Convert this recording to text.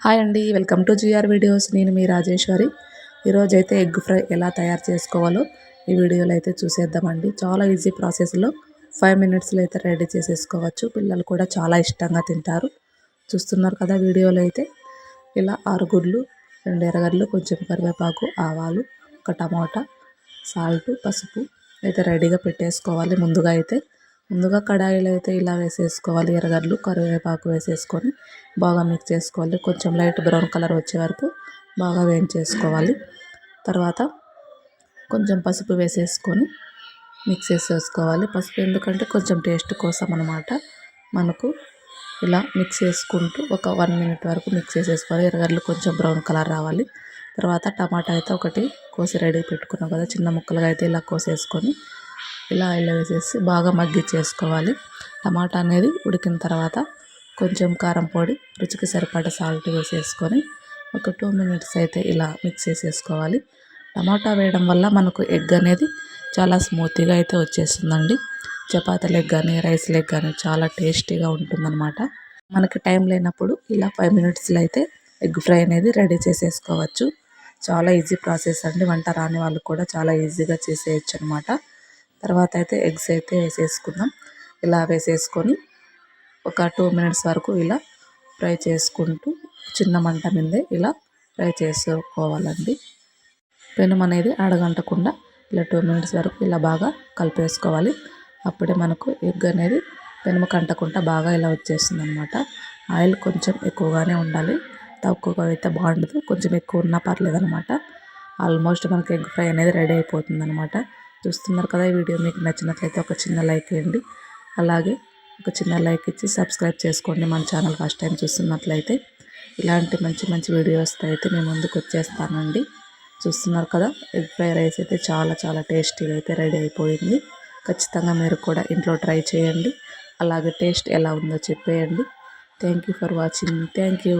Hi అండి, welcome to GR videos. నేను మీ రాజేశ్వరి. ఈరోజైతే ఎగ్ ఫ్రై ఎలా తయారు చేసుకోవాలో ఈ వీడియోలో అయితే చూసేద్దామండి. చాలా ఈజీ ప్రాసెస్లో 5 మినిట్స్లో అయితే రెడీ చేసేసుకోవచ్చు. పిల్లలు కూడా చాలా ఇష్టంగా తింటారు. చూస్తున్నారు కదా వీడియోలో అయితే. ఇలా 6 గుడ్లు, 2 ఎర్రగడ్డలు, కొంచెం కరివేపాకు, ఆవాలు, ఒక టమాటా, సాల్ట్, పసుపు అయితే రెడీగా పెట్టేసుకోవాలి. ముందుగా కడాయిలో అయితే ఇలా వేసేసుకోవాలి. ఎర్రగడ్డలు, కరివేపాకు వేసేసుకొని బాగా మిక్స్ చేసుకోవాలి. కొంచెం లైట్ బ్రౌన్ కలర్ వచ్చే వరకు బాగా వేయించేసుకోవాలి. తర్వాత కొంచెం పసుపు వేసేసుకొని మిక్స్ చేసేసుకోవాలి. పసుపు ఎందుకంటే కొంచెం టేస్ట్ కోసం అన్నమాట. మనకు ఇలా మిక్స్ చేసుకుంటూ ఒక 1 మినిట్ వరకు మిక్స్ చేసేసుకోవాలి. ఎర్రగడ్డలు కొంచెం బ్రౌన్ కలర్ రావాలి. తర్వాత టమాటా అయితే ఒకటి కోసి రెడీ పెట్టుకున్నాం కదా, చిన్న ముక్కలుగా అయితే ఇలా కోసేసుకొని ఇలా వేసేసి బాగా మగ్గిచ్చేసుకోవాలి. టమాటా అనేది ఉడికిన తర్వాత కొంచెం కారం పొడి, రుచికి సరిపడా సాల్ట్ వేసేసుకొని ఒక 2 మినిట్స్ అయితే ఇలా మిక్స్ చేసేసుకోవాలి. టమాటా వేయడం వల్ల మనకు ఎగ్ అనేది చాలా స్మూత్గా అయితే వచ్చేస్తుందండి. చపాతీ లెగ్ కానీ, రైస్ లెగ్ కానీ చాలా టేస్టీగా ఉంటుందన్నమాట. మనకి టైం లేనప్పుడు ఇలా 5 మినిట్స్లో అయితే ఎగ్ ఫ్రై అనేది రెడీ చేసేసుకోవచ్చు. చాలా ఈజీ ప్రాసెస్ అండి. వంట రాని వాళ్ళు కూడా చాలా ఈజీగా చేసేయచ్చు అనమాట. తర్వాత అయితే ఎగ్స్ అయితే వేసేసుకుందాం. ఇలా వేసేసుకొని ఒక 2 మినిట్స్ వరకు ఇలా ఫ్రై చేసుకుంటూ చిన్న మంట మీదే ఇలా ఫ్రై చేసుకోవాలండి. పెనం అనేది అడగంటకుండా ఇలా 2 మినిట్స్ వరకు ఇలా బాగా కలిపేసుకోవాలి. అప్పుడే మనకు ఎగ్ అనేది పెనముకు అంటకుండా బాగా ఇలా వచ్చేస్తుంది అనమాట. ఆయిల్ కొంచెం ఎక్కువగానే ఉండాలి, తక్కువగా అయితే బాగుండదు. కొంచెం ఎక్కువ ఉన్నా పర్లేదు అనమాట. ఆల్మోస్ట్ మనకి ఎగ్ ఫ్రై అనేది రెడీ అయిపోతుంది అనమాట. చూస్తున్నారు కదా. ఈ వీడియో మీకు నచ్చినట్లయితే ఒక చిన్న లైక్ ఇవ్వండి. అలాగే ఒక చిన్న లైక్ ఇచ్చి సబ్స్క్రైబ్ చేసుకోండి. మన ఛానల్ ఫస్ట్ టైం చూస్తున్నట్లయితే ఇలాంటి మంచి మంచి వీడియోస్ అయితే మేము ముందుకు వచ్చేస్తానండి. చూస్తున్నారు కదా, ఎగ్ ఫ్రై రైస్ అయితే చాలా చాలా టేస్టీగా అయితే రెడీ అయిపోయింది. ఖచ్చితంగా మీరు కూడా ఇంట్లో ట్రై చేయండి. అలాగే టేస్ట్ ఎలా ఉందో చెప్పేయండి. Thank you for watching. Thank you.